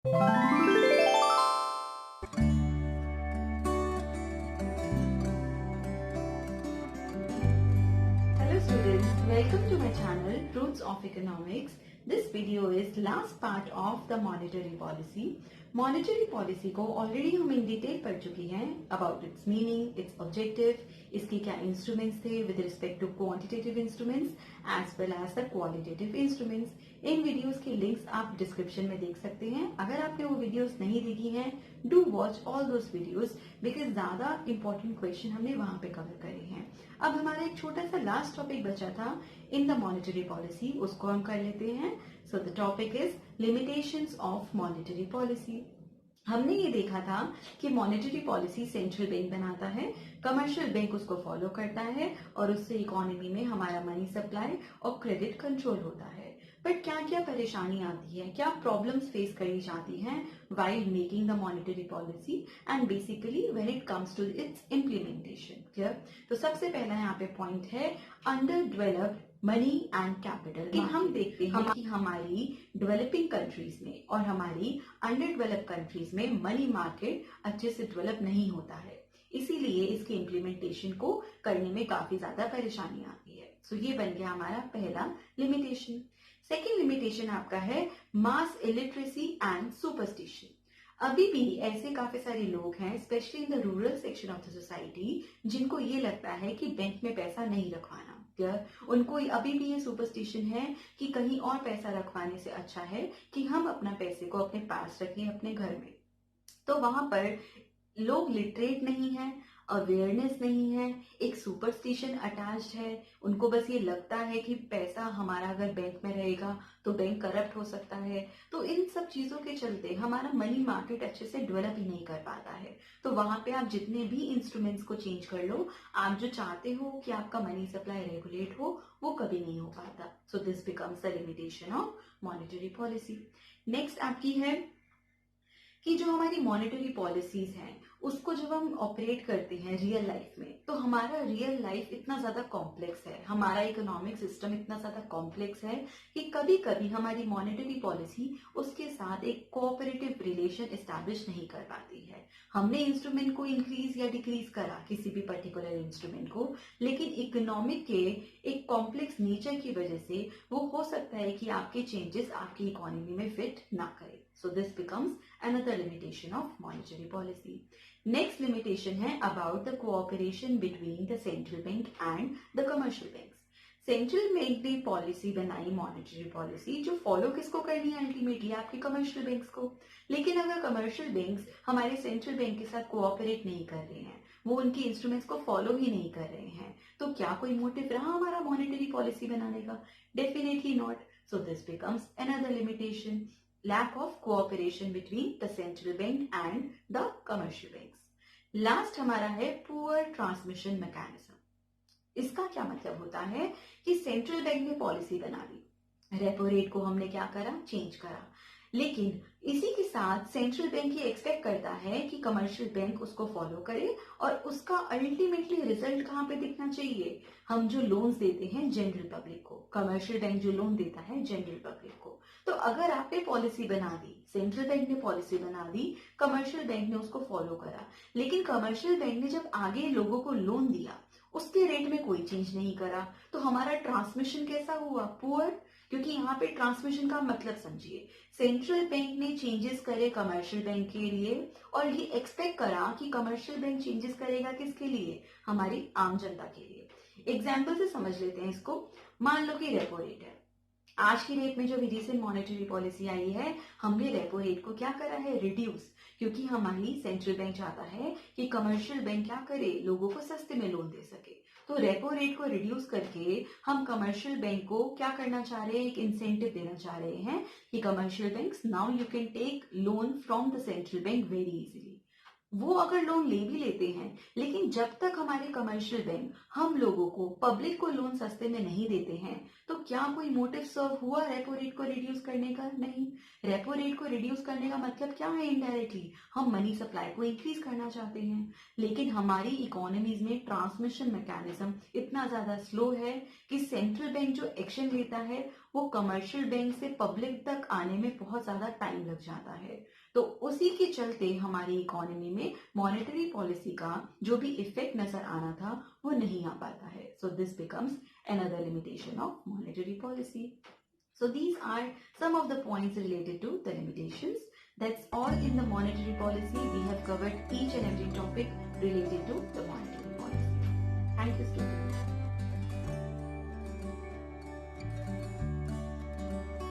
Hello students, welcome to my channel Roots of Economics. This video is last part of the monetary policy. Monetary policy को already हम in detail पढ़ चुके हैं about its meaning, its objective, इसके क्या instruments थे with respect to quantitative instruments as well as the qualitative instruments. इन videos के लिंक्स आप डिस्क्रिप्शन में देख सकते हैं। अगर आपने वो वीडियोस नहीं देखी हैं, do watch all those videos because ज्यादा इंपॉर्टेंट क्वेश्चन हमने वहां पे कवर करे हैं। अब हमारा एक छोटा सा लास्ट टॉपिक बचा था इन द मॉनेटरी पॉलिसी, उसको हम कर लेते हैं। So the topic is limitations of monetary policy. हमने ये देखा था कि मॉनेटरी पॉलिसी सेंट्रल बैंक बनाता है, कमर्शियल बैंक उसको फॉलो करता है और उससे इकोनॉमी में हमारा मनी सप्लाई और क्रेडिट कंट्रोल होता है। बट क्या क्या परेशानी आती है, क्या प्रॉब्लम्स फेस करी जाती हैं while making the monetary policy and basically when it comes to its implementation. Clear? तो सबसे पहला यहाँ पे पॉइंट है under developed money and capital. हम देखते हैं कि हमारी डेवलपिंग कंट्रीज में और हमारी अंडर डेवलप कंट्रीज में मनी मार्केट अच्छे से डेवलप नहीं होता है, इसीलिए इसके इम्प्लीमेंटेशन को करने में काफी ज्यादा परेशानी आती है। सो ये बन गया हमारा पहला लिमिटेशन। सेकेंड लिमिटेशन आपका है मास इलिटरेसी एंड सुपरस्टिशन। अभी भी ऐसे काफी सारे लोग हैं specially in the rural section of the society जिनको ये लगता है कि बैंक में पैसा नहीं रखवाना। उनको अभी भी ये सुपरस्टिशन है कि कहीं और पैसा रखवाने से अच्छा है कि हम अपना पैसे को अपने पास रखें अपने घर में। तो वहां पर लोग लिटरेट नहीं है, अवेयरनेस नहीं है, एक सुपरस्टिशन अटैच्ड है। उनको बस ये लगता है कि पैसा हमारा अगर बैंक में रहेगा तो बैंक करप्ट हो सकता है। तो इन सब चीजों के चलते हमारा मनी मार्केट अच्छे से डेवलप ही नहीं कर पाता है। तो वहां पे आप जितने भी इंस्ट्रूमेंट्स को चेंज कर लो, आप जो चाहते हो कि आपका मनी सप्लाई रेगुलेट हो, वो कभी नहीं हो पाता। So this becomes the limitation of monetary policy. Next आपकी है कि जो हमारी मॉनेटरी पॉलिसीज हैं उसको जब हम ऑपरेट करते हैं रियल लाइफ में, तो हमारा रियल लाइफ इतना ज्यादा कॉम्प्लेक्स है, हमारा इकोनॉमिक सिस्टम इतना ज्यादा कॉम्प्लेक्स है कि कभी कभी हमारी मॉनेटरी पॉलिसी उसके साथ एक कोऑपरेटिव रिलेशन एस्टैब्लिश नहीं कर पाती है। हमने इंस्ट्रूमेंट को इंक्रीज या डिक्रीज करा किसी भी पर्टिकुलर इंस्ट्रूमेंट को, लेकिन इकोनॉमिक के एक कॉम्प्लेक्स नेचर की वजह से वो हो सकता है कि आपके चेंजेस आपकी इकोनॉमी में फिट ना करे। So this becomes another limitation of monetary policy. Next limitation है about the cooperation between the central bank and the commercial banks. Central bank ने पॉलिसी बनाई मॉनेटरी पॉलिसी जो फॉलो किसको करनी है, अल्टीमेटली आपके कमर्शियल बैंक्स को। लेकिन अगर कमर्शियल बैंक्स हमारे सेंट्रल बैंक के साथ कोऑपरेट नहीं कर रहे हैं, वो उनके इंस्ट्रूमेंट्स को फॉलो ही नहीं कर रहे हैं, तो क्या कोई मोटिव रहा हमारा मॉनेटरी पॉलिसी बनाने का? Definitely not. So this becomes another limitation, lack of cooperation between the central bank and the commercial banks. Last हमारा है पुअर ट्रांसमिशन मैकेनिज्म। इसका क्या मतलब होता है कि सेंट्रल बैंक ने पॉलिसी बना ली, रेपो रेट को हमने क्या करा, चेंज करा, लेकिन इसी के साथ सेंट्रल बैंक ये एक्सपेक्ट करता है कि कमर्शियल बैंक उसको फॉलो करे और उसका अल्टीमेटली रिजल्ट कहाँ पे दिखना चाहिए? हम जो लोन्स देते हैं जनरल पब्लिक को, कमर्शियल बैंक जो लोन देता है जनरल पब्लिक को। तो अगर आपने पॉलिसी बना दी, सेंट्रल बैंक ने पॉलिसी बना दी, कमर्शियल बैंक ने उसको फॉलो करा, लेकिन कमर्शियल बैंक ने जब आगे लोगों को लोन दिया उसके रेट में कोई चेंज नहीं करा, तो हमारा ट्रांसमिशन कैसा हुआ? पुअर। क्योंकि यहाँ पे ट्रांसमिशन का मतलब समझिए, सेंट्रल बैंक ने चेंजेस करे कमर्शियल बैंक के लिए और ये एक्सपेक्ट करा कि कमर्शियल बैंक चेंजेस करेगा किसके लिए? हमारी आम जनता के लिए। एग्जाम्पल से समझ लेते हैं इसको। मान लो कि रेपो रेट है, आज की डेट में जो भी रिसेंट मॉनेटरी पॉलिसी आई है, हमने रेपो रेट को क्या करा है, रिड्यूस, क्योंकि हमारी सेंट्रल बैंक चाहता है कि कमर्शियल बैंक क्या करे, लोगों को सस्ते में लोन दे सके। तो रेपो रेट को रिड्यूस करके हम कमर्शियल बैंक को क्या करना चाह रहे हैं, एक इंसेंटिव देना चाह रहे हैं कि commercial banks now you can take loan from the central bank very easily. वो अगर लोन ले भी लेते हैं, लेकिन जब तक हमारे कमर्शियल बैंक हम लोगों को, पब्लिक को लोन सस्ते में नहीं देते हैं, तो क्या कोई मोटिव सर्व हुआ रेपो रेट को रिड्यूस करने का? नहीं। रेपो रेट को रिड्यूस करने का मतलब क्या है? इनडायरेक्टली हम मनी सप्लाई को इंक्रीज करना चाहते हैं, लेकिन हमारी इकोनॉमीज में ट्रांसमिशन मैकेनिज्म इतना ज्यादा स्लो है कि सेंट्रल बैंक जो एक्शन लेता है वो कमर्शियल बैंक से पब्लिक तक आने में बहुत ज्यादा टाइम लग जाता है। तो उसी के चलते हमारी इकोनॉमी में मॉनेटरी पॉलिसी का जो भी इफेक्ट नजर आना था वो नहीं आ पाता है। So this becomes another limitation of monetary policy. So these are some of the points related to the limitations. That's all in the monetary policy. We have covered each and every topic related to the monetary policy. Thank you, students.